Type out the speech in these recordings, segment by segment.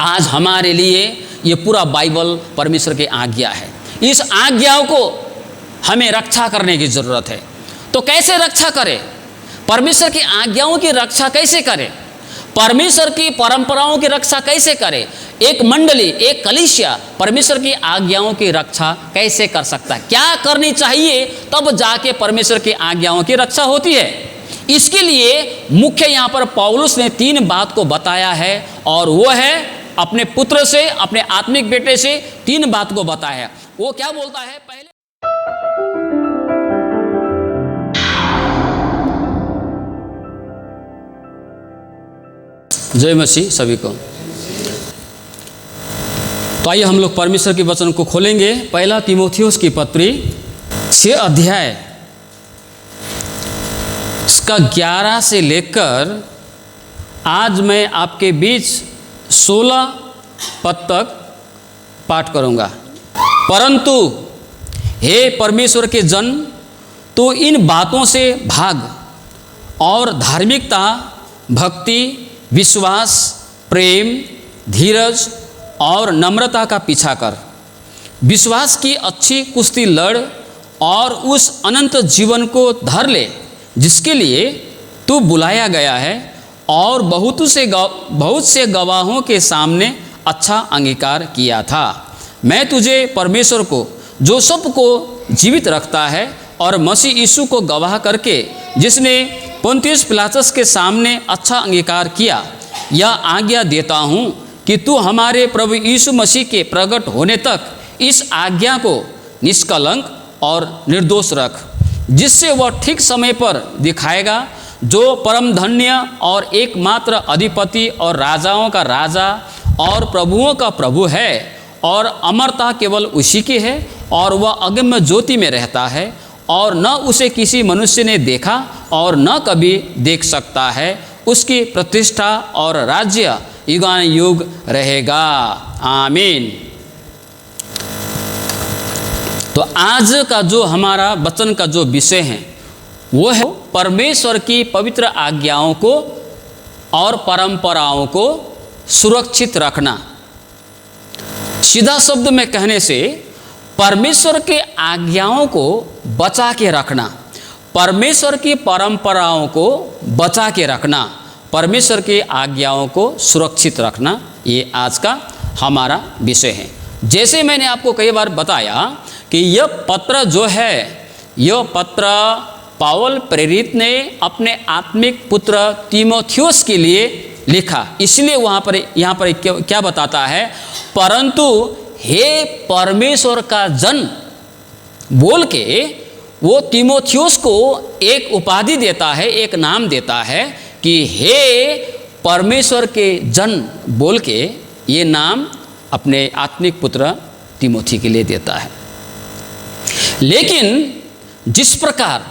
आज हमारे लिए ये पूरा बाइबल परमेश्वर की आज्ञा है। इस आज्ञाओं को हमें रक्षा करने की ज़रूरत है। तो कैसे रक्षा करें? परमेश्वर की आज्ञाओं की रक्षा कैसे करें? परमेश्वर की परंपराओं की रक्षा कैसे करें? एक मंडली, एक कलीसिया परमेश्वर की आज्ञाओं की रक्षा कैसे कर सकता है? क्या करनी चाहिए तब जाके परमेश्वर की आज्ञाओं की रक्षा होती है? इसके लिए मुख्य यहाँ पर पौलुस ने 3 बात को बताया है, और वो है अपने पुत्र से, अपने आत्मिक बेटे से 3 बात को बताया है। वो क्या बोलता है? पहले जय मसीह सभी को। तो आइए हम लोग परमेश्वर के वचन को खोलेंगे। पहला तीमुथियुस की पत्री 6 अध्याय इसका 11 से लेकर आज मैं आपके बीच 16 पद तक पाठ करूंगा। परंतु हे परमेश्वर के जन, तो इन बातों से भाग और धार्मिकता, भक्ति, विश्वास, प्रेम, धीरज और नम्रता का पीछा कर। विश्वास की अच्छी कुश्ती लड़ और उस अनंत जीवन को धर ले जिसके लिए तू बुलाया गया है और बहुत से गवाहों के सामने अच्छा अंगीकार किया था। मैं तुझे परमेश्वर को, जो सबको जीवित रखता है, और मसीह यीशु को गवाह करके, जिसने पुन्तियुस पिलातुस के सामने अच्छा अंगीकार किया, यह आज्ञा देता हूँ कि तू हमारे प्रभु यीशु मसीह के प्रकट होने तक इस आज्ञा को निष्कलंक और निर्दोष रख, जिससे वह ठीक समय पर दिखाएगा, जो परम धन्य और एकमात्र अधिपति और राजाओं का राजा और प्रभुओं का प्रभु है, और अमरता केवल उसी की है, और वह अगम्य ज्योति में रहता है, और न उसे किसी मनुष्य ने देखा और न कभी देख सकता है। उसकी प्रतिष्ठा और राज्य युगानुयुग रहेगा। आमीन। तो आज का जो हमारा वचन का जो विषय है वो है परमेश्वर की पवित्र आज्ञाओं को और परंपराओं को सुरक्षित रखना। सीधा शब्द में कहने से परमेश्वर के आज्ञाओं को बचा के रखना, परमेश्वर की परंपराओं को बचा के रखना, परमेश्वर की आज्ञाओं को सुरक्षित रखना, ये आज का हमारा विषय है। जैसे मैंने आपको कई बार बताया कि यह पत्र जो है, यह पत्र पावल प्रेरित ने अपने आत्मिक पुत्र तीमुथियुस के लिए लिखा। इसलिए यहाँ पर क्या बताता है? परंतु हे परमेश्वर का जन बोल के वो तीमुथियुस को एक उपाधि देता है, एक नाम देता है कि हे परमेश्वर के जन बोल के ये नाम अपने आत्मिक पुत्र तीमुथी के लिए देता है। लेकिन जिस प्रकार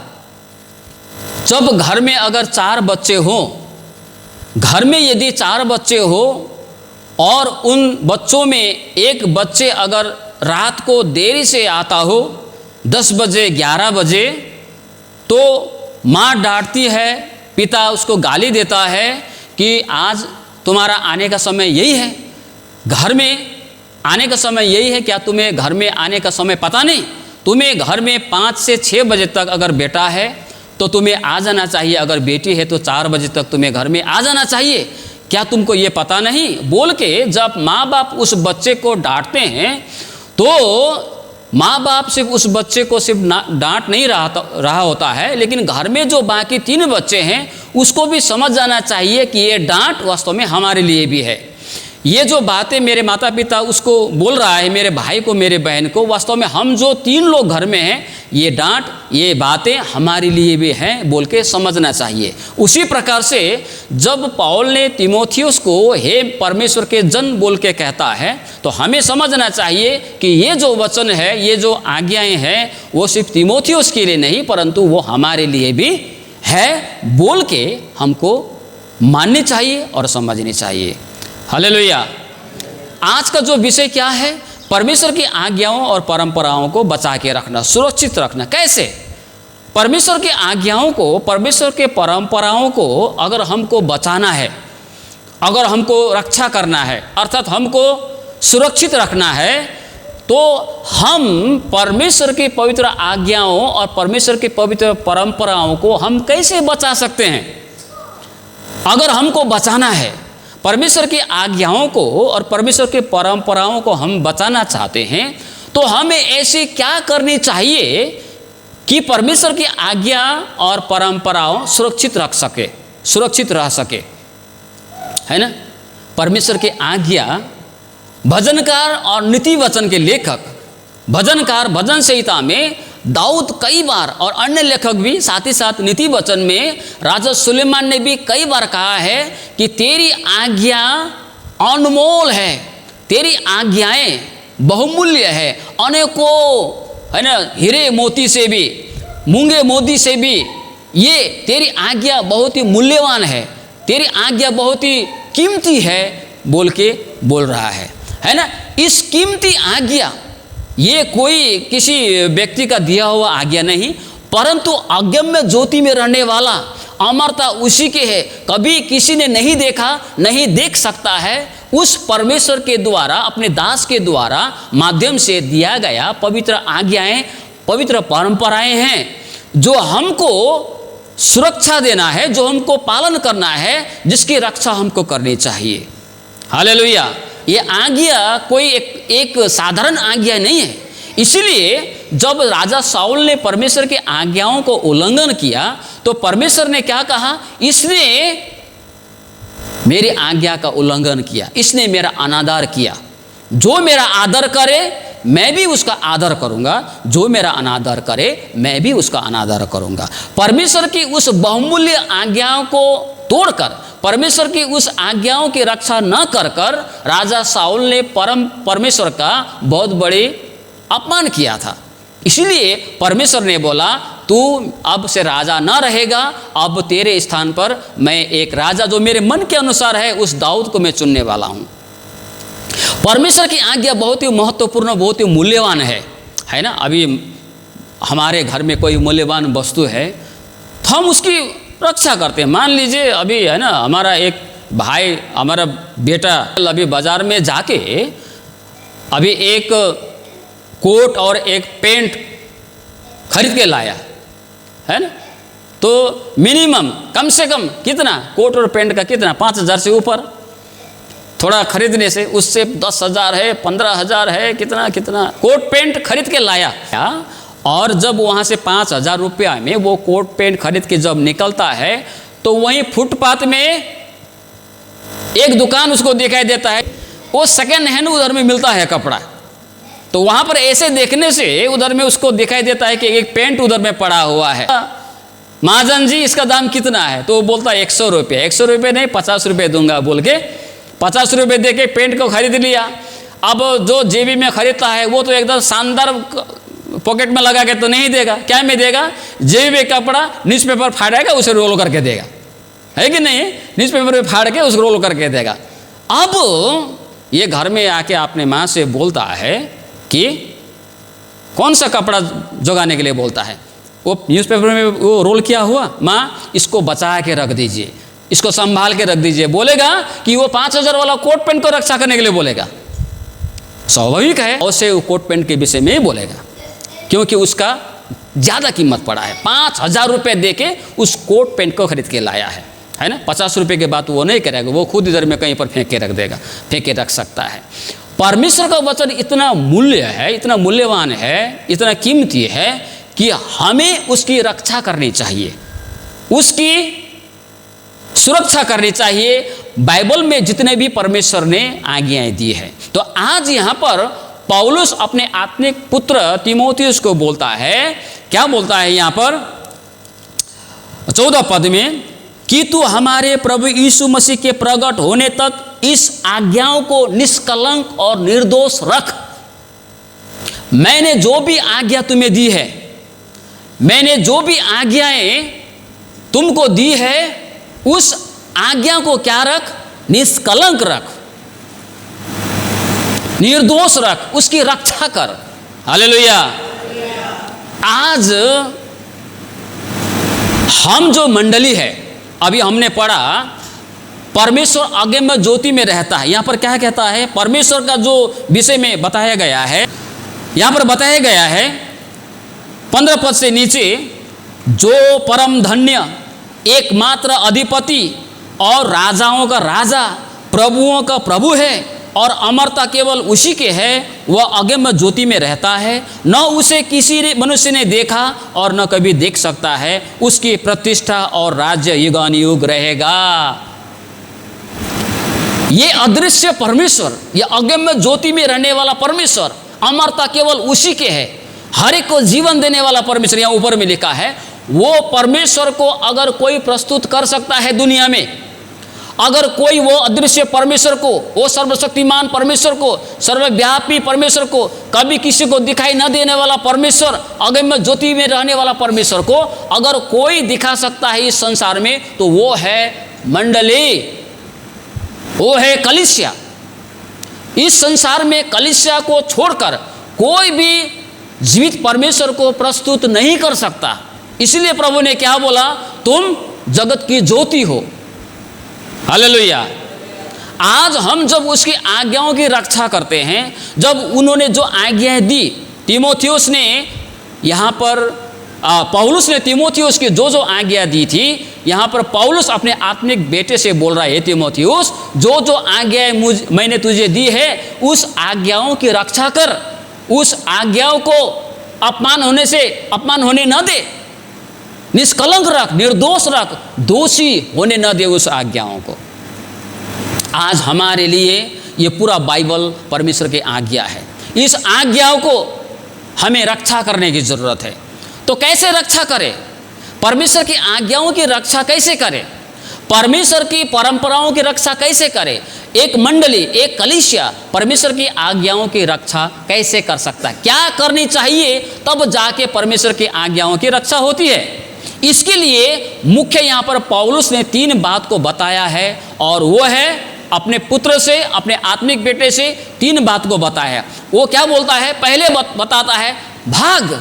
जब घर में अगर 4 बच्चे हों, घर में यदि 4 बच्चे हो और उन बच्चों में एक बच्चे अगर रात को देरी से आता हो, 10 बजे 11 बजे, तो माँ डांटती है, पिता उसको गाली देता है कि आज तुम्हारा आने का समय यही है, घर में आने का समय यही है, क्या तुम्हें घर में आने का समय पता नहीं? तुम्हें घर में 5 से 6 बजे तक अगर बेटा है तो तुम्हें आ जाना चाहिए, अगर बेटी है तो 4 बजे तक तुम्हें घर में आ जाना चाहिए, क्या तुमको ये पता नहीं? बोल के जब माँ बाप उस बच्चे को डांटते हैं तो माँ बाप सिर्फ उस बच्चे को सिर्फ डांट नहीं रहा होता है, लेकिन घर में जो बाकी 3 बच्चे हैं उसको भी समझ जाना चाहिए कि ये डांट वास्तव में हमारे लिए भी है। ये जो बातें मेरे माता पिता उसको बोल रहा है, मेरे भाई को, मेरे बहन को, वास्तव में हम जो 3 लोग घर में हैं, ये डांट, ये बातें हमारे लिए भी हैं बोल के समझना चाहिए। उसी प्रकार से जब पौल ने तीमुथियुस को हे परमेश्वर के जन बोल के कहता है, तो हमें समझना चाहिए कि ये जो वचन है, ये जो आज्ञाएं हैं, वो सिर्फ तीमुथियुस के लिए नहीं परंतु वो हमारे लिए भी है बोल के हमको माननी चाहिए और समझनी चाहिए। हालेलुया। आज का जो विषय क्या है? परमेश्वर की आज्ञाओं और परंपराओं को बचा के रखना, सुरक्षित रखना। कैसे? परमेश्वर की आज्ञाओं को, परमेश्वर के परंपराओं को अगर हमको बचाना है, अगर हमको रक्षा करना है, अर्थात हमको सुरक्षित रखना है, तो हम परमेश्वर की पवित्र आज्ञाओं और परमेश्वर की पवित्र परंपराओं को हम कैसे बचा सकते हैं? अगर हमको बचाना है, परमेश्वर की आज्ञाओं को और परमेश्वर की परंपराओं को हम बचाना चाहते हैं, तो हमें ऐसी क्या करनी चाहिए कि परमेश्वर की आज्ञा और परंपराओं सुरक्षित रह सके, है ना? परमेश्वर की आज्ञा, भजनकार और नीति वचन के लेखक, भजनकार भजन संहिता में दाऊद कई बार और अन्य लेखक भी साथ ही साथ नीति वचन में राजा सुलेमान ने भी कई बार कहा है कि तेरी आज्ञा अनमोल है, तेरी आज्ञाएं बहुमूल्य है, अनेकों, है ना, हीरे मोती से भी, मूंगे मोती से भी ये तेरी आज्ञा बहुत ही मूल्यवान है, तेरी आज्ञा बहुत ही कीमती है बोल के बोल रहा है ना? इस कीमती आज्ञा, ये कोई किसी व्यक्ति का दिया हुआ आज्ञा नहीं, परंतु अगम्य ज्योति में रहने वाला, अमरता उसी के है, कभी किसी ने नहीं देखा, नहीं देख सकता है, उस परमेश्वर के द्वारा, अपने दास के द्वारा माध्यम से दिया गया पवित्र आज्ञाएं, पवित्र परंपराएं हैं, जो हमको सुरक्षा देना है, जो हमको पालन करना है, जिसकी रक्षा हमको करनी चाहिए। हालेलुया। ये आज्ञा कोई एक साधारण आज्ञा नहीं है। इसलिए जब राजा साउल ने परमेश्वर की आज्ञाओं को उल्लंघन किया, तो परमेश्वर ने क्या कहा? इसने मेरी आज्ञा का उल्लंघन किया, इसने मेरा अनादर किया। जो मेरा आदर करे मैं भी उसका आदर करूंगा, जो मेरा अनादर करे मैं भी उसका अनादर करूंगा। परमेश्वर की उस बहुमूल्य आज्ञाओं को तोड़कर, परमेश्वर की उस आज्ञाओं की रक्षा न कर राजा साउल ने परमेश्वर का बहुत बड़े अपमान किया था। इसलिए परमेश्वर ने बोला, तू अब से राजा न रहेगा, अब तेरे स्थान पर मैं एक राजा जो मेरे मन के अनुसार है, उस दाऊद को मैं चुनने वाला हूं। परमेश्वर की आज्ञा बहुत ही महत्वपूर्ण, बहुत ही मूल्यवान है ना? अभी हमारे घर में कोई मूल्यवान वस्तु है तो हम उसकी रक्षा करते हैं। मान लीजिए अभी, है ना, हमारा एक भाई, हमारा बेटा अभी बाजार में जाके अभी एक कोट और एक पेंट खरीद के लाया, है ना? तो मिनिमम, कम से कम कितना, कोट और पेंट का कितना, 5,000 से ऊपर, थोड़ा खरीदने से उससे 10,000 है, 15,000 है, कितना कोट पेंट खरीद के लाया। और जब वहाँ से 5,000 रुपया में वो कोट पेंट खरीद के जब निकलता है, तो वहीं फुटपाथ में एक दुकान उसको दिखाई देता है, वो सेकेंड हैंड उधर में मिलता है कपड़ा। तो वहाँ पर ऐसे देखने से उधर में उसको दिखाई देता है कि एक पेंट उधर में पड़ा हुआ है। महाजन जी इसका दाम कितना है? तो वो बोलता है 100 रुपये। 100 रुपये नहीं, 50 रुपये दूंगा बोल के 50 रुपये दे के पेंट को खरीद लिया। अब जो जेबी में खरीदता है वो तो एकदम शानदार पॉकेट में लगा के तो नहीं देगा, क्या में देगा? जेबी में कपड़ा न्यूज़पेपर फाड़ेगा, उसे रोल करके देगा, है कि नहीं? न्यूज़पेपर में फाड़ के उसको रोल करके देगा। अब ये घर में आके अपने माँ से बोलता है कि कौन सा कपड़ा जोगाने के लिए बोलता है? वो न्यूज़पेपर में वो रोल किया हुआ, माँ इसको बचा के रख दीजिए, इसको संभाल के रख दीजिए। बोलेगा कि वो 5,000 वाला कोट पेंट को रक्षा करने के लिए बोलेगा, स्वाभाविक है। उसे वो कोट पेंट के विषय में ही बोलेगा, क्योंकि उसका ज़्यादा कीमत पड़ा है। 5,000 रुपये दे के उस कोट पेंट को खरीद के लाया है ना? 50 रुपये के बाद वो नहीं करेगा, वो खुद इधर में कहीं पर फेंक के रख देगा, फेंक के रख सकता है। परमेश्वर का वचन इतना मूल्य है, इतना मूल्यवान है, इतना कीमती है कि हमें उसकी रक्षा करनी चाहिए, उसकी सुरक्षा करनी चाहिए। बाइबल में जितने भी परमेश्वर ने आज्ञाएं दी है। तो आज यहाँ पर पौलुस अपने आत्मिक पुत्र तीमुथियुस को बोलता है, क्या बोलता है यहाँ पर 14 पद में, कि तू हमारे प्रभु यीशु मसीह के प्रकट होने तक इस आज्ञाओं को निष्कलंक और निर्दोष रख। मैंने जो भी आज्ञा तुम्हें दी है, मैंने जो भी आज्ञाएं तुमको दी है, उस आज्ञा को क्या रख? निष्कलंक रख, निर्दोष रख, उसकी रक्षा कर। हालेलुया। आज हम जो मंडली है, अभी हमने पढ़ा परमेश्वर अगम्य ज्योति में रहता है। यहाँ पर क्या कहता है, परमेश्वर का जो विषय में बताया गया है, यहाँ पर बताया गया है 15 पद से नीचे, जो परम धन्य एकमात्र अधिपति और राजाओं का राजा, प्रभुओं का प्रभु है और अमरता केवल उसी के है, वह अगम्य ज्योति में रहता है, न उसे किसी मनुष्य ने देखा और न कभी देख सकता है। उसकी प्रतिष्ठा और राज्य युगानुयुग रहेगा। ये अदृश्य परमेश्वर, ये अगम्य ज्योति में रहने वाला परमेश्वर, अमरता केवल उसी के है, हर एक को जीवन देने वाला परमेश्वर, यहाँ ऊपर में लिखा है। वो परमेश्वर को अगर कोई प्रस्तुत कर सकता है दुनिया में, अगर कोई वो अदृश्य परमेश्वर को, वो सर्वशक्तिमान परमेश्वर को, सर्वव्यापी परमेश्वर को, कभी किसी को दिखाई न देने वाला परमेश्वर, अगम्य ज्योति में रहने वाला परमेश्वर को अगर कोई दिखा सकता है इस संसार में, तो वो है मंडली, वो है कलीसिया। इस संसार में कलीसिया को छोड़कर कोई भी जीवित परमेश्वर को प्रस्तुत नहीं कर सकता। इसलिए प्रभु ने क्या बोला, तुम जगत की ज्योति हो। हालेलुया। आज हम जब उसकी आज्ञाओं की रक्षा करते हैं, जब उन्होंने जो आज्ञाएं दी, तीमोथियुस ने यहाँ पर पौलुस ने तीमोथियुस की जो जो आज्ञा दी थी, यहाँ पर पौलुस अपने आत्मिक बेटे से बोल रहा है, तीमोथियुस, जो जो आज्ञाएं मैंने तुझे दी है, उस आज्ञाओं की रक्षा कर, उस आज्ञाओं को अपमान होने न दे, निष्कलंक रख, निर्दोष रख, दोषी होने न दे उस आज्ञाओं को। आज हमारे लिए ये पूरा बाइबल परमेश्वर की आज्ञा है। इस आज्ञाओं को हमें रक्षा करने की जरूरत है। तो कैसे रक्षा करें? परमेश्वर की आज्ञाओं की रक्षा कैसे करें? परमेश्वर की परंपराओं की रक्षा कैसे करें? एक मंडली, एक कलीसिया परमेश्वर की आज्ञाओं की रक्षा कैसे कर सकता है? क्या करनी चाहिए तब जाके परमेश्वर की आज्ञाओं की रक्षा होती है? इसके लिए मुख्य यहाँ पर पौलुस ने 3 बात को बताया है, और वो है अपने पुत्र से, अपने आत्मिक बेटे से 3 बात को बताया है। वो क्या बोलता है? पहले बताता है, भाग,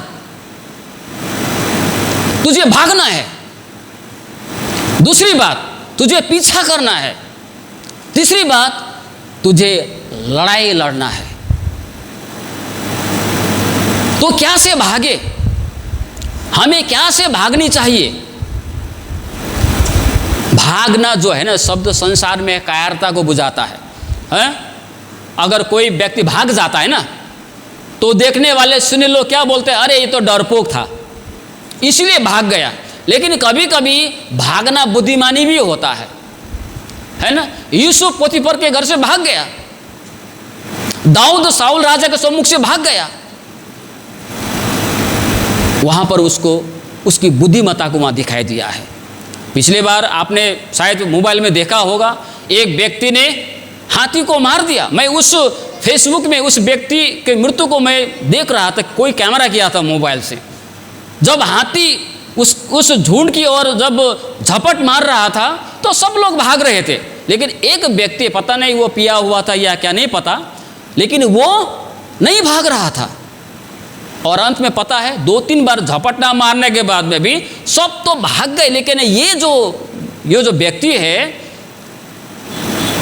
तुझे भागना है। दूसरी बात, तुझे पीछा करना है। तीसरी बात, तुझे लड़ाई लड़ना है। तो क्या से भागे? हमें क्या से भागनी चाहिए? भागना जो है ना, शब्द संसार में कायरता को बुझाता है। अगर कोई व्यक्ति भाग जाता है ना, तो देखने वाले सुने लोग क्या बोलते हैं, अरे ये तो डरपोक था इसलिए भाग गया। लेकिन कभी कभी भागना बुद्धिमानी भी होता है ना। यूसुफ पोतीफर के घर से भाग गया, दाऊद साउल राजा के सम्मुख से भाग गया। वहां पर उसको उसकी बुद्धिमत्ता को वहां दिखाई दिया है। पिछले बार आपने शायद मोबाइल में देखा होगा, एक व्यक्ति ने हाथी को मार दिया। मैं उस फेसबुक में उस व्यक्ति के मृत्यु को मैं देख रहा था, कोई कैमरा किया था मोबाइल से। जब हाथी उस झुंड की ओर जब झपट मार रहा था तो सब लोग भाग रहे थे, लेकिन एक व्यक्ति, पता नहीं वो पिया हुआ था या क्या नहीं पता, लेकिन वो नहीं भाग रहा था। और अंत में पता है 2-3 बार झपटना मारने के बाद में भी सब तो भाग गए, लेकिन ये जो व्यक्ति है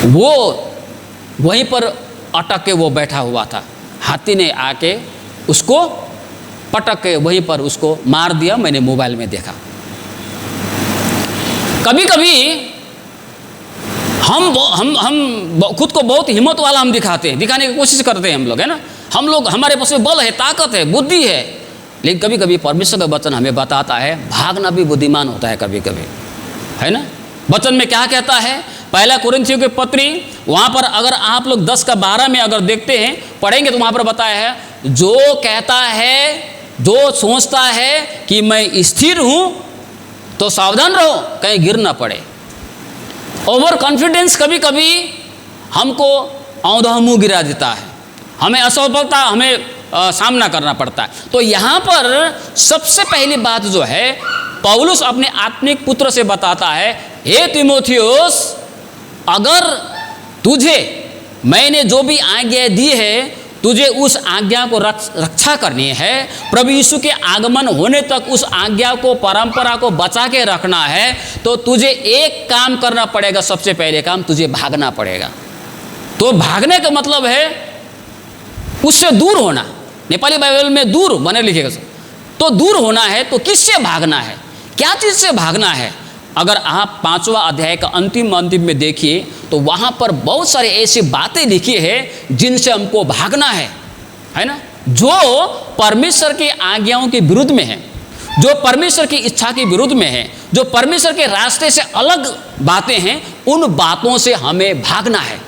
वो वहीं पर अटक के वो बैठा हुआ था। हाथी ने आके उसको पटक के वहीं पर उसको मार दिया। मैंने मोबाइल में देखा। कभी कभी हम खुद को बहुत हिम्मत वाला हम दिखाने की कोशिश करते हैं हम लोग, है ना। हम लोग, हमारे पास में बल है, ताकत है, बुद्धि है, लेकिन कभी कभी परमेश्वर का वचन हमें बताता है भागना भी बुद्धिमान होता है कभी कभी, है ना। वचन में क्या कहता है? 1 कुरिन्थियों के पत्री, वहाँ पर अगर आप लोग 10 का 12 में अगर देखते हैं, पढ़ेंगे तो वहाँ पर बताया है, जो कहता है, जो सोचता है कि मैं स्थिर हूँ, तो सावधान रहो कहीं गिर ना पड़े। ओवर कॉन्फिडेंस कभी कभी हमको औंधा मुँह गिरा देता है, हमें असफलता सामना करना पड़ता है। तो यहाँ पर सबसे पहली बात जो है, पौलुस अपने आत्मिक पुत्र से बताता है, हे तीमुथियुस, अगर तुझे मैंने जो भी आज्ञा दी है तुझे उस आज्ञा को रक्षा करनी है, प्रभु यीशु के आगमन होने तक उस आज्ञा को, परंपरा को बचा के रखना है, तो तुझे एक काम करना पड़ेगा। सबसे पहले काम, तुझे भागना पड़ेगा। तो भागने का मतलब है उससे दूर होना। नेपाली बाइबल में दूर बने लिखेगा। तो दूर होना है तो किससे भागना है, क्या चीज़ से भागना है? अगर आप 5वां अध्याय का अंतिम में देखिए तो वहाँ पर बहुत सारे ऐसी बातें लिखी है जिनसे हमको भागना है ना, जो परमेश्वर की आज्ञाओं के विरुद्ध में है, जो परमेश्वर की इच्छा के विरुद्ध में है, जो परमेश्वर के रास्ते से अलग बातें हैं, उन बातों से हमें भागना है।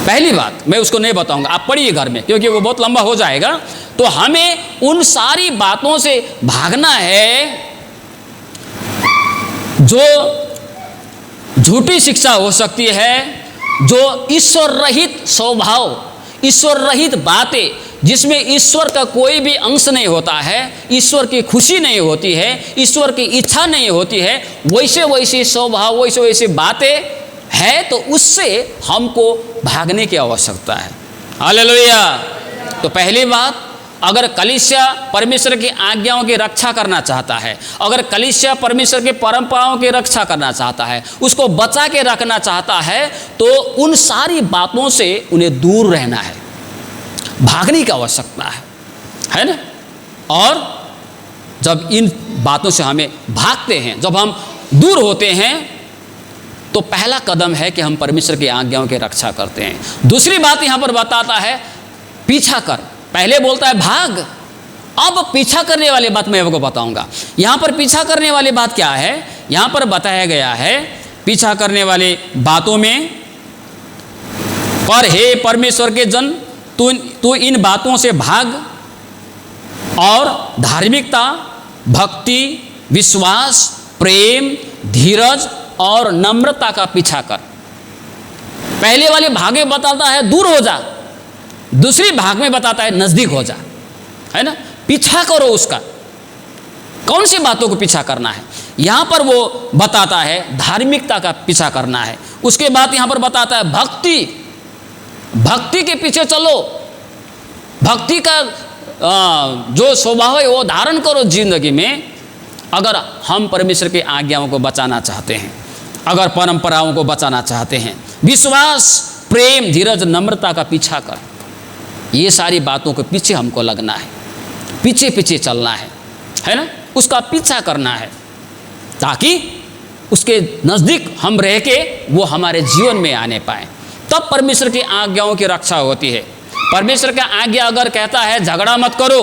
पहली बात मैं उसको नहीं बताऊंगा, आप पढ़िए घर में, क्योंकि वो बहुत लंबा हो जाएगा। तो हमें उन सारी बातों से भागना है जो झूठी शिक्षा हो सकती है, जो ईश्वर रहित स्वभाव, ईश्वर रहित बातें, जिसमें ईश्वर का कोई भी अंश नहीं होता है, ईश्वर की खुशी नहीं होती है, ईश्वर की इच्छा नहीं होती है, वैसे वैसे स्वभाव, वैसे वैसे बातें है, तो उससे हमको भागने की आवश्यकता है। हालेलुया। तो पहली बात, अगर कलीसिया परमेश्वर की आज्ञाओं की रक्षा करना चाहता है, अगर कलीसिया परमेश्वर के परंपराओं की रक्षा करना चाहता है, उसको बचा के रखना चाहता है, तो उन सारी बातों से उन्हें दूर रहना है, भागने की आवश्यकता है ना। और जब इन बातों से हमें भागते हैं, जब हम दूर होते हैं, तो पहला कदम है कि हम परमेश्वर की आज्ञाओं की रक्षा करते हैं। दूसरी बात यहाँ पर बताता है पीछा कर। पहले बोलता है भाग, अब पीछा करने वाली बात मैं आपको बताऊंगा। यहाँ पर पीछा करने वाली बात क्या है, यहाँ पर बताया गया है पीछा करने वाली बातों में, पर हे परमेश्वर के जन, तू इन बातों से भाग और धार्मिकता, भक्ति, विश्वास, प्रेम, धीरज और नम्रता का पीछा कर। पहले वाले भाग में बताता है दूर हो जा, दूसरी भाग में बताता है नजदीक हो जा, है ना। पीछा करो उसका। कौन सी बातों को पीछा करना है? यहां पर वो बताता है धार्मिकता का पीछा करना है। उसके बाद यहां पर बताता है भक्ति, भक्ति के पीछे चलो, भक्ति का जो स्वभाव है वो धारण करो जिंदगी में। अगर हम परमेश्वर की आज्ञाओं को बचाना चाहते हैं, अगर परंपराओं को बचाना चाहते हैं, विश्वास, प्रेम, धीरज, नम्रता का पीछा कर। ये सारी बातों के पीछे हमको लगना है, पीछे पीछे चलना है ना, उसका पीछा करना है, ताकि उसके नज़दीक हम रह के वो हमारे जीवन में आने पाए। तब परमेश्वर की आज्ञाओं की रक्षा होती है। परमेश्वर का आज्ञा अगर कहता है झगड़ा मत करो,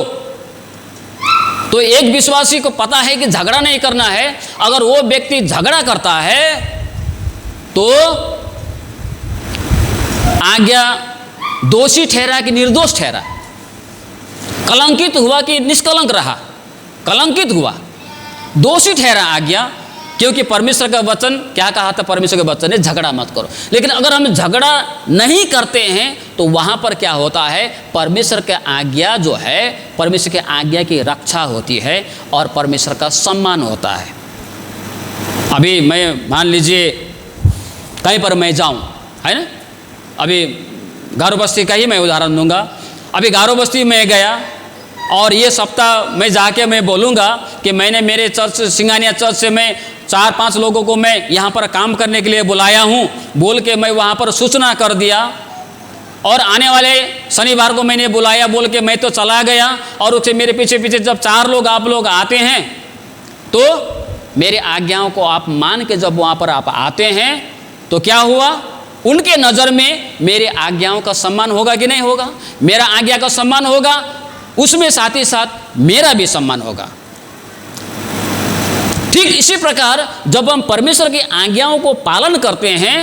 तो एक विश्वासी को पता है कि झगड़ा नहीं करना है। अगर वो व्यक्ति झगड़ा करता है तो आज्ञा दोषी ठहरा कि निर्दोष ठहरा, कलंकित हुआ कि निष्कलंक रहा, कलंकित हुआ, दोषी ठहरा आज्ञा। क्योंकि परमेश्वर का वचन क्या कहा था? परमेश्वर का वचन है झगड़ा मत करो। लेकिन अगर हम झगड़ा नहीं करते हैं तो वहाँ पर क्या होता है? परमेश्वर की आज्ञा जो है, परमेश्वर की आज्ञा की रक्षा होती है और परमेश्वर का सम्मान होता है। अभी मैं मान लीजिए कहीं पर मैं जाऊँ, है ना, अभी गारो बस्ती का ही मैं उदाहरण दूंगा। अभी गारो बस्ती में गया और ये सप्ताह मैं जाके मैं बोलूँगा कि मैंने मेरे चर्च, सिंगानिया चर्च से मैं 4-5 लोगों को मैं यहाँ पर काम करने के लिए बुलाया हूँ, बोल के मैं वहाँ पर सूचना कर दिया। और आने वाले शनिवार को मैंने बुलाया बोल के मैं तो चला गया, और उससे मेरे पीछे पीछे जब 4 लोग आप लोग आते हैं तो मेरी आज्ञाओं को आप मान के जब वहाँ पर आप आते हैं तो क्या हुआ? उनके नज़र में मेरे आज्ञाओं का सम्मान होगा कि नहीं होगा? मेरा आज्ञा का सम्मान होगा, उसमें साथ ही साथ मेरा भी सम्मान होगा। ठीक इसी प्रकार जब हम परमेश्वर की आज्ञाओं को पालन करते हैं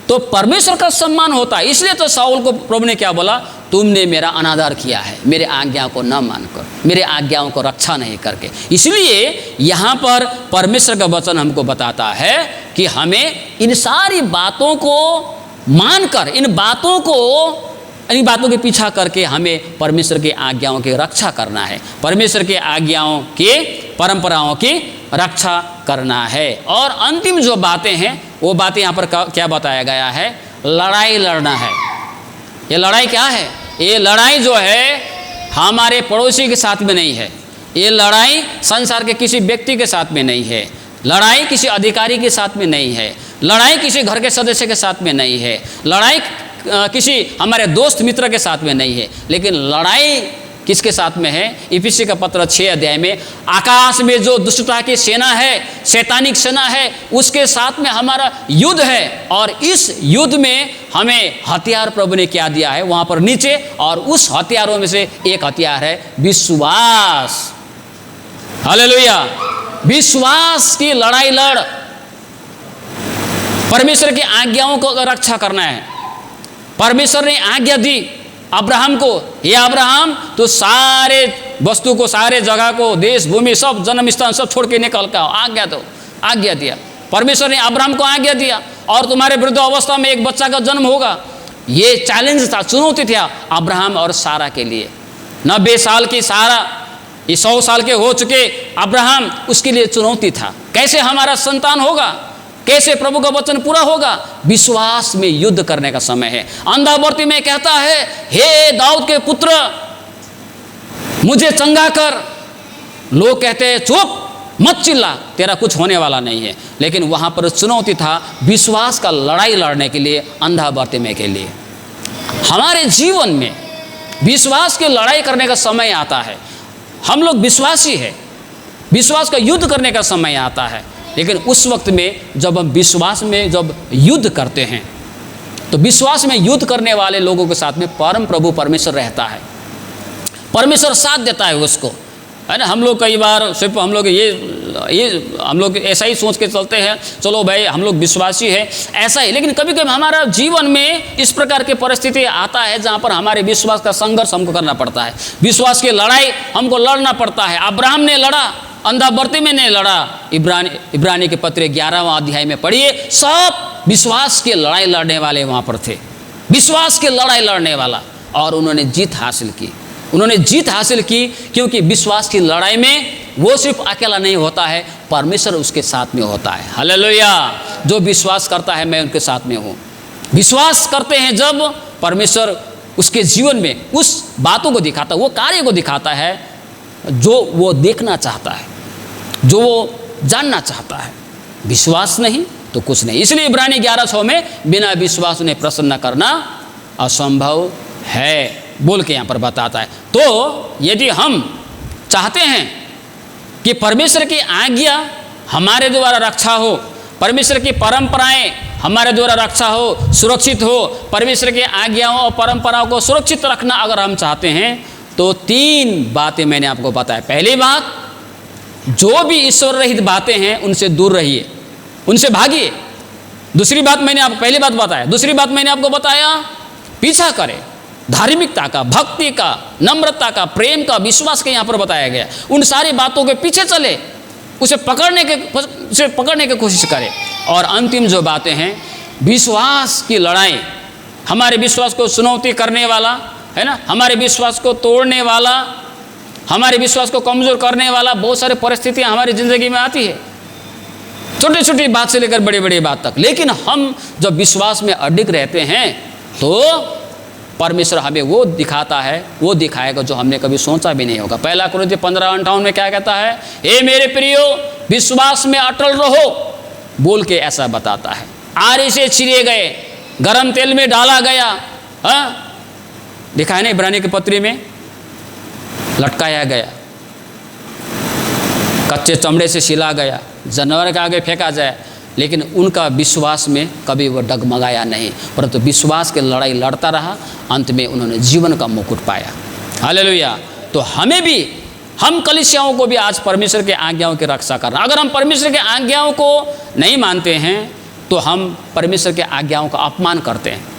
तो परमेश्वर का सम्मान होता है। इसलिए तो शाऊल को प्रभु ने क्या बोला? तुमने मेरा अनादर किया है, मेरे आज्ञा को न मानकर, मेरे आज्ञाओं को रक्षा नहीं करके। इसलिए यहाँ पर परमेश्वर का वचन हमको बताता है कि हमें इन सारी बातों को मानकर, इन बातों के पीछा करके हमें परमेश्वर की आज्ञाओं की रक्षा करना है, परमेश्वर की आज्ञाओं के, परंपराओं की रक्षा करना है। और अंतिम जो बातें हैं वो बातें यहाँ पर क्या बताया गया है? लड़ाई लड़ना है। ये लड़ाई क्या है? ये लड़ाई जो है हमारे पड़ोसी के साथ में नहीं है, ये लड़ाई संसार के किसी व्यक्ति के साथ में नहीं है, लड़ाई किसी अधिकारी के साथ में नहीं है, लड़ाई किसी घर के सदस्य के साथ में नहीं है, लड़ाई किसी हमारे दोस्त मित्र के साथ में नहीं है, लेकिन लड़ाई किसके साथ में है? इफिसी का पत्र 6 अध्याय में आकाश में जो दुष्टता की सेना है, शैतानिक सेना है, उसके साथ में हमारा युद्ध है। और इस युद्ध में हमें हथियार प्रभु ने क्या दिया है वहाँ पर नीचे, और उस हथियारों में से एक हथियार है विश्वास। हालेलुया। विश्वास की लड़ाई लड़, परमेश्वर की आज्ञाओं को रक्षा करना है। परमेश्वर ने आज्ञा दी अब्राहम को, हे अब्राहम तो सारे वस्तु को, सारे जगह को, देश भूमि सब, जन्म स्थान सब छोड़ के निकल का आज्ञा दो, आज्ञा दिया। परमेश्वर ने अब्राहम को आज्ञा दिया, और तुम्हारे वृद्ध अवस्था में एक बच्चा का जन्म होगा। ये चैलेंज था, चुनौती थी अब्राहम और सारा के लिए। 90 साल की सारा, ये 100 साल के हो चुके अब्राहम, उसके लिए चुनौती था। कैसे हमारा संतान होगा, कैसे प्रभु का वचन पूरा होगा? विश्वास में युद्ध करने का समय है। अंधा भर्ती में कहता है, हे दाऊद के पुत्र मुझे चंगा कर। लोग कहते हैं चुप मत चिल्ला, तेरा कुछ होने वाला नहीं है। लेकिन वहां पर चुनौती था विश्वास का लड़ाई लड़ने के लिए, अंधा भर्ती में के लिए। हमारे जीवन में विश्वास की लड़ाई करने का समय आता है। हम लोग विश्वासी है, विश्वास का युद्ध करने का समय आता है। लेकिन उस वक्त में जब हम विश्वास में जब युद्ध करते हैं, तो विश्वास में युद्ध करने वाले लोगों के साथ में परम प्रभु परमेश्वर रहता है, परमेश्वर साथ देता है उसको, है ना। हम लोग कई बार सिर्फ हम लोग ये हम लोग ऐसा ही सोच के चलते हैं, चलो भाई हम लोग विश्वासी है, ऐसा ही। लेकिन कभी कभी हमारा जीवन में इस प्रकार की परिस्थिति आता है जहाँ पर हमारे विश्वास का संघर्ष हमको करना पड़ता है, विश्वास की लड़ाई हमको लड़ना पड़ता है। अब्राहम ने लड़ा, अंधा भर्ती में नहीं लड़ा। इब्रानी के पत्र 11वां अध्याय में पढ़िए, सब विश्वास की लड़ाई लड़ने वाले वहाँ पर थे, विश्वास की लड़ाई लड़ने वाला, और उन्होंने जीत हासिल की। उन्होंने जीत हासिल की क्योंकि विश्वास की लड़ाई में वो सिर्फ अकेला नहीं होता है, परमेश्वर उसके साथ में होता है। हालेलुया। जो विश्वास करता है मैं उनके साथ में हूँ। विश्वास करते हैं जब, परमेश्वर उसके जीवन में उस बातों को दिखाता है, वो कार्य को दिखाता है जो वो देखना चाहता है, जो वो जानना चाहता है। विश्वास नहीं तो कुछ नहीं। इसलिए इब्रानी 11:6 में बिना विश्वास उन्हें प्रसन्न करना असंभव है बोल के यहाँ पर बताता है। तो यदि हम चाहते हैं कि परमेश्वर की आज्ञा हमारे द्वारा रक्षा हो, परमेश्वर की परंपराएं हमारे द्वारा रक्षा हो, सुरक्षित हो, परमेश्वर की आज्ञाओं और परंपराओं को सुरक्षित रखना अगर हम चाहते हैं, तो 3 बातें मैंने आपको बताया। पहली बात, जो भी ईश्वर रहित बातें हैं उनसे दूर रहिए, उनसे भागिए। दूसरी बात मैंने आपको, पहली बात बताया, दूसरी बात मैंने आपको बताया, पीछा करें धार्मिकता का, भक्ति का, नम्रता का, प्रेम का, विश्वास का यहाँ पर बताया गया। उन सारी बातों के पीछे चले, उसे पकड़ने की कोशिश करें। और अंतिम जो बातें हैं, विश्वास की लड़ाई, हमारे विश्वास को चुनौती करने वाला है ना, हमारे विश्वास को तोड़ने वाला, हमारे विश्वास को कमजोर करने वाला बहुत सारी परिस्थितियां हमारी जिंदगी में आती है, छोटी छोटी बात से लेकर बड़ी बड़ी बात तक। लेकिन हम जब विश्वास में अडिग रहते हैं तो परमेश्वर हमें वो दिखाता है, वो दिखाएगा जो हमने कभी सोचा भी नहीं होगा। 1 कुरिन्थियों 15:58 में क्या कहता है? हे मेरे प्रियो विश्वास में अटल रहो बोल के ऐसा बताता है। आरे से चिरे गए, गरम तेल में डाला गया, हाँ लिखा है ना इब्रानी के पत्री में, लटकाया गया, कच्चे चमड़े से सिला गया, जानवर के आगे फेंका जाए, लेकिन उनका विश्वास में कभी वो डगमगाया नहीं, परंतु विश्वास की लड़ाई लड़ता रहा। अंत में उन्होंने जीवन का मुकुट पाया। हालेलुया। तो हमें भी, हम कलीसियाओं को भी आज परमेश्वर के आज्ञाओं की रक्षा करना। अगर हम परमेश्वर के आज्ञाओं को नहीं मानते हैं तो हम परमेश्वर के आज्ञाओं का अपमान करते हैं,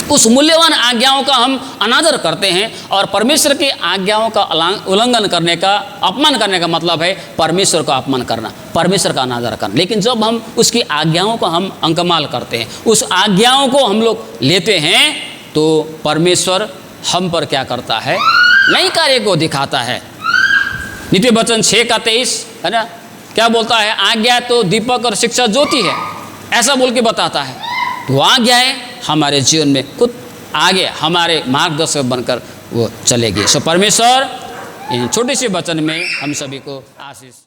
उस मूल्यवान आज्ञाओं का हम अनादर करते हैं। और परमेश्वर की आज्ञाओं का उल्लंघन करने का, अपमान करने का मतलब है परमेश्वर का अपमान करना, परमेश्वर का अनादर करना। लेकिन जब हम उसकी आज्ञाओं को हम अंकमाल करते हैं, उस आज्ञाओं को हम लोग लेते हैं, तो परमेश्वर हम पर क्या करता है? नई कार्य को दिखाता है। नीति वचन 6:23 है ना, क्या बोलता है? आज्ञा तो दीपक और शिक्षा ज्योति है, ऐसा बोल के बताता है। तो आज्ञाएं हमारे जीवन में कुछ आगे हमारे मार्गदर्शक बनकर वो चलेगी। सो परमेश्वर इन छोटे से वचन में हम सभी को आशीष